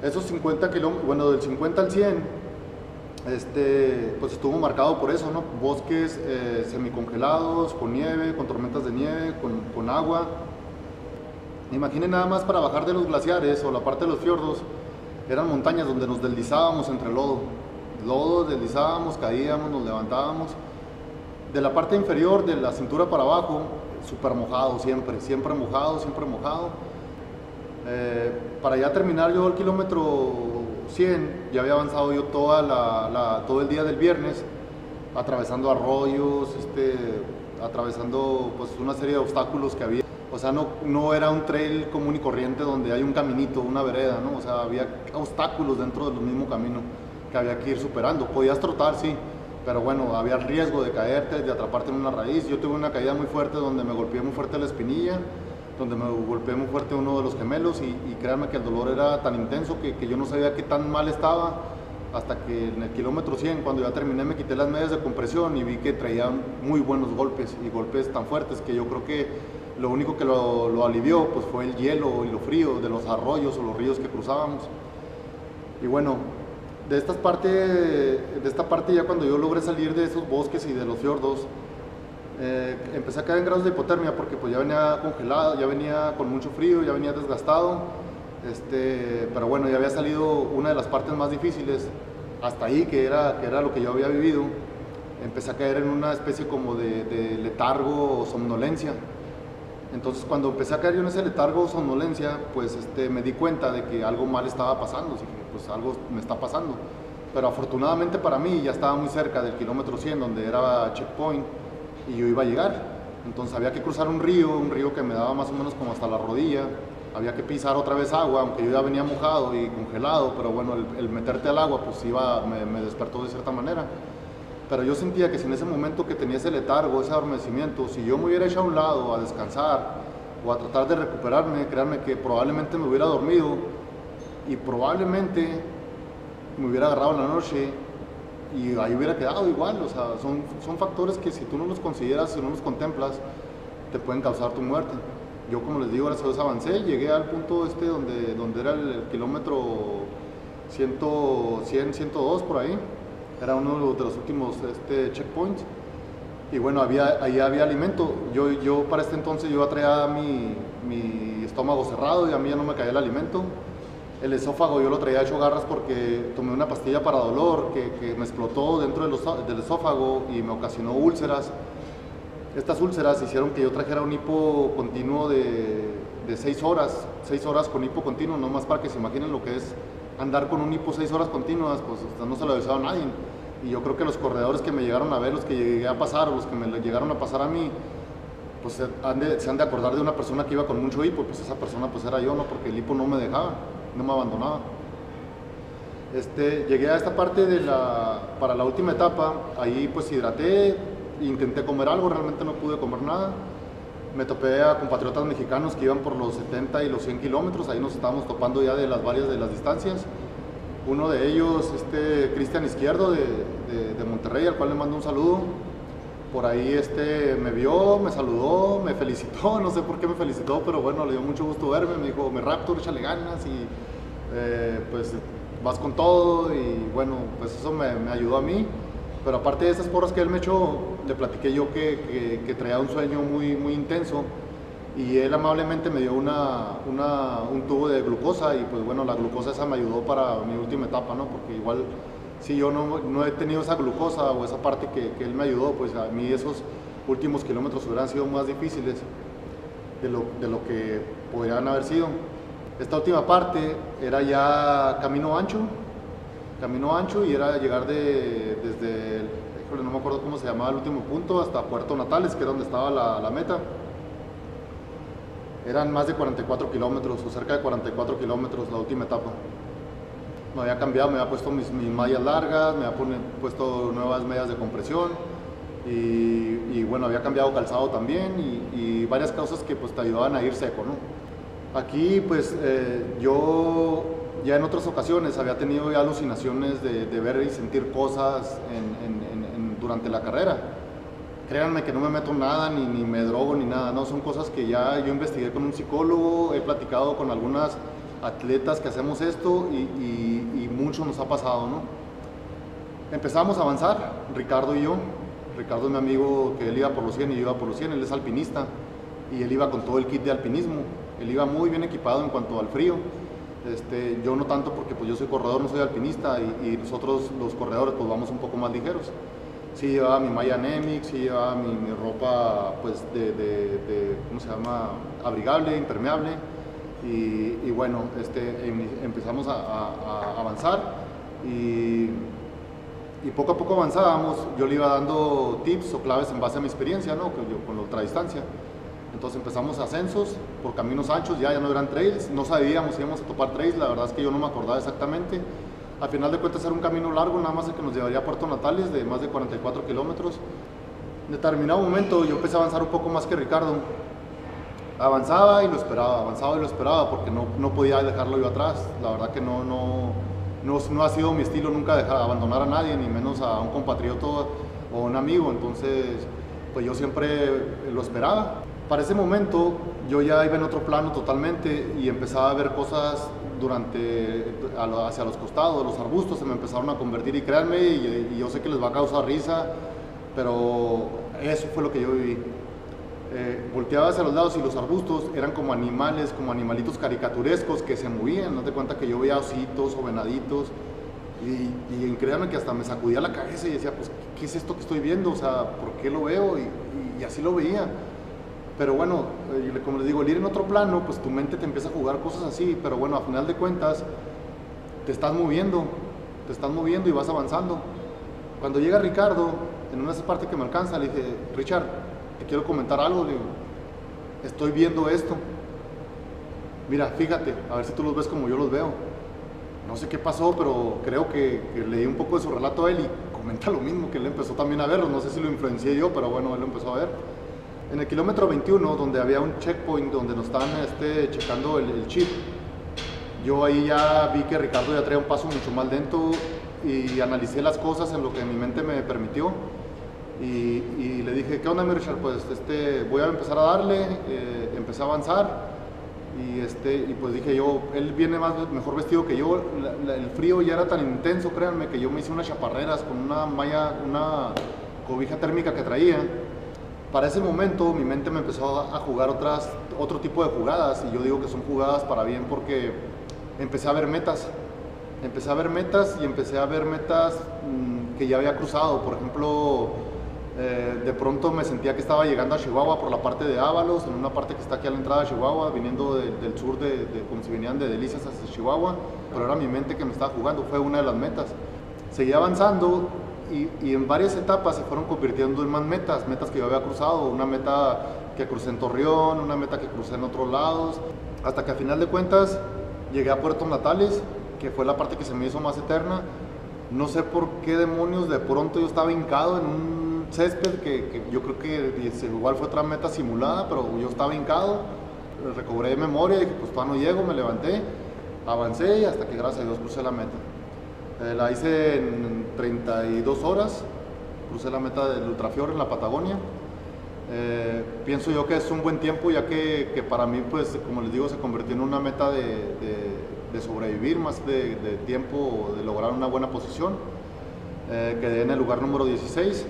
Esos 50 kilómetros, bueno, del 50 al 100, pues estuvo marcado por eso, ¿no? Bosques semicongelados, con nieve, con tormentas de nieve, con agua. Imaginen nada más para bajar de los glaciares o la parte de los fiordos, eran montañas donde nos deslizábamos entre lodo. Lodo, deslizábamos, caíamos, nos levantábamos. De la parte inferior, de la cintura para abajo, súper mojado siempre, siempre mojado, siempre mojado. Para ya terminar yo el kilómetro 100, ya había avanzado yo todo el día del viernes, atravesando arroyos, atravesando pues una serie de obstáculos que había. O sea, no era un trail común y corriente donde hay un caminito, una vereda, ¿no? O sea, había obstáculos dentro del mismo camino que había que ir superando. Podías trotar, sí, pero bueno, había el riesgo de caerte, de atraparte en una raíz. Yo tuve una caída muy fuerte donde me golpeé muy fuerte la espinilla, donde me golpeé muy fuerte uno de los gemelos y créanme que el dolor era tan intenso que yo no sabía qué tan mal estaba hasta que en el kilómetro 100, cuando ya terminé, me quité las medias de compresión y vi que traían muy buenos golpes y golpes tan fuertes que yo creo que lo único que lo alivió pues fue el hielo y lo frío de los arroyos o los ríos que cruzábamos. Y bueno, de esta parte ya cuando yo logré salir de esos bosques y de los fiordos, empecé a caer en grados de hipotermia porque pues ya venía congelado, ya venía con mucho frío, ya venía desgastado, pero bueno, ya había salido una de las partes más difíciles, hasta ahí que era lo que yo había vivido. Empecé a caer en una especie como de letargo o somnolencia. Entonces cuando empecé a caer yo en ese letargo o somnolencia, pues me di cuenta de que algo mal estaba pasando, así que pues algo me está pasando. Pero afortunadamente para mí ya estaba muy cerca del kilómetro 100, donde era checkpoint, y yo iba a llegar. Entonces había que cruzar un río que me daba más o menos como hasta la rodilla. Había que pisar otra vez agua, aunque yo ya venía mojado y congelado, pero bueno, el meterte al agua pues me despertó de cierta manera. Pero yo sentía que si en ese momento que tenía ese letargo, ese adormecimiento, si yo me hubiera hecho a un lado a descansar o a tratar de recuperarme, créanme que probablemente me hubiera dormido y probablemente me hubiera agarrado en la noche y ahí hubiera quedado igual. O sea, son factores que si tú no los consideras, si no los contemplas, te pueden causar tu muerte. Yo, como les digo, gracias a Dios avancé, llegué al punto donde era el kilómetro 100, 102 por ahí. Era uno de los últimos checkpoints. Y bueno, ahí había alimento. Yo para este entonces yo traía mi estómago cerrado y a mí ya no me caía el alimento. El esófago yo lo traía hecho garras porque tomé una pastilla para dolor que me explotó dentro del esófago y me ocasionó úlceras. Estas úlceras hicieron que yo trajera un hipo continuo de 6 horas, 6 horas con hipo continuo, nomás para que se imaginen lo que es andar con un hipo 6 horas continuas, pues no se lo deseo a nadie. Y yo creo que los corredores que me llegaron a ver, los que llegué a pasar, o los que me llegaron a pasar a mí, pues se han de acordar de una persona que iba con mucho hipo, pues esa persona pues era yo, ¿no? Porque el hipo no me dejaba, no me abandonaba. Llegué a esta parte para la última etapa, ahí pues hidraté, intenté comer algo, realmente no pude comer nada. Me topé a compatriotas mexicanos que iban por los 70 y los 100 kilómetros, ahí nos estábamos topando ya de varias de las distancias. Uno de ellos, Cristian Izquierdo de Monterrey, al cual le mando un saludo. Por ahí me vio, me saludó, me felicitó, no sé por qué me felicitó, pero bueno, le dio mucho gusto verme, me dijo, mi Raptor, échale ganas y pues vas con todo y bueno, pues eso me ayudó a mí. Pero aparte de esas porras que él me echó, le platiqué yo que traía un sueño muy, muy intenso y él amablemente me dio un tubo de glucosa y pues bueno, la glucosa esa me ayudó para mi última etapa, ¿no? Porque igual si yo no he tenido esa glucosa o esa parte que él me ayudó, pues a mí esos últimos kilómetros hubieran sido más difíciles de lo que podrían haber sido. Esta última parte era ya camino ancho y era llegar no me acuerdo cómo se llamaba el último punto, hasta Puerto Natales, que era donde estaba la meta. Eran más de 44 kilómetros o cerca de 44 kilómetros la última etapa. Me había cambiado, me había puesto mis mallas largas, me había puesto nuevas medias de compresión y bueno, había cambiado calzado también y varias cosas que pues te ayudaban a ir seco, ¿no? Aquí pues yo ya en otras ocasiones había tenido ya alucinaciones de ver y sentir cosas durante la carrera. Créanme que no me meto nada, ni me drogo, ni nada, no, son cosas que ya yo investigué con un psicólogo, he platicado con algunas atletas que hacemos esto y mucho nos ha pasado, ¿no? Empezamos a avanzar, Ricardo y yo. Ricardo es mi amigo, que él iba por los 100 y yo iba por los 100, él es alpinista y él iba con todo el kit de alpinismo. Él iba muy bien equipado en cuanto al frío. Yo no tanto, porque pues yo soy corredor, no soy alpinista, y nosotros los corredores pues vamos un poco más ligeros. Sí llevaba mi malla Nemix, sí llevaba mi ropa pues ¿cómo se llama? Abrigable, impermeable, y bueno, empezamos a avanzar y poco a poco avanzábamos. Yo le iba dando tips o claves en base a mi experiencia, ¿no? Con la ultradistancia. Entonces empezamos ascensos por caminos anchos, ya no eran trails, no sabíamos si íbamos a topar trails, la verdad es que yo no me acordaba exactamente. Al final de cuentas era un camino largo, nada más el que nos llevaría a Puerto Natales, de más de 44 kilómetros. En determinado momento yo empecé a avanzar un poco más que Ricardo. Avanzaba y lo esperaba, porque no podía dejarlo yo atrás. La verdad que no ha sido mi estilo nunca abandonar a nadie, ni menos a un compatriota o un amigo. Entonces, pues yo siempre lo esperaba. Para ese momento yo ya iba en otro plano totalmente y empezaba a ver cosas hacia los costados, los arbustos se me empezaron a convertir, y créanme, y yo sé que les va a causar risa, pero eso fue lo que yo viví. Volteaba hacia los lados y los arbustos eran como animales, como animalitos caricaturescos que se movían. No te cuenta que yo veía ositos o venaditos, y créanme que hasta me sacudía la cabeza y decía, pues, ¿qué es esto que estoy viendo? O sea, ¿por qué lo veo? Y así lo veía. Pero bueno, como les digo, el ir en otro plano, pues tu mente te empieza a jugar cosas así, pero bueno, a final de cuentas te estás moviendo y vas avanzando. Cuando llega Ricardo, en una parte que me alcanza, le dije, Richard, te quiero comentar algo. Le digo, estoy viendo esto. Mira, fíjate, a ver si tú los ves como yo los veo. No sé qué pasó, pero creo que leí un poco de su relato a él y comenta lo mismo, que él empezó también a verlo. No sé si lo influencié yo, pero bueno, él lo empezó a ver. En el kilómetro 21, donde había un checkpoint donde nos estaban checando el chip, yo ahí ya vi que Ricardo ya traía un paso mucho más lento y analicé las cosas en lo que mi mente me permitió, y le dije, ¿qué onda, mi Richard? Pues voy a empezar a darle. Empecé a avanzar y pues dije yo, él viene mejor vestido que yo. El frío ya era tan intenso, créanme, que yo me hice unas chaparreras con una cobija térmica que traía. Para ese momento mi mente me empezó a jugar otro tipo de jugadas, y yo digo que son jugadas para bien, porque empecé a ver metas y empecé a ver metas que ya había cruzado. Por ejemplo, de pronto me sentía que estaba llegando a Chihuahua por la parte de Ábalos, en una parte que está aquí a la entrada de Chihuahua, viniendo del sur, como si venían de Delicias hacia Chihuahua, pero era mi mente que me estaba jugando, fue una de las metas. Seguí avanzando. Y en varias etapas se fueron convirtiendo en más metas que yo había cruzado, una meta que crucé en Torreón, una meta que crucé en otros lados, hasta que a final de cuentas llegué a Puerto Natales, que fue la parte que se me hizo más eterna. No sé por qué demonios, de pronto yo estaba hincado en un césped, que yo creo que igual fue otra meta simulada, pero yo estaba hincado, recobré memoria y dije, pues todavía no llego, me levanté, avancé, y hasta que gracias a Dios crucé la meta. La hice en 32 horas, crucé la meta del Ultrafior en la Patagonia. Pienso yo que es un buen tiempo, ya que para mí, pues, como les digo, se convirtió en una meta de sobrevivir, más de tiempo, de lograr una buena posición. Quedé en el lugar número 16.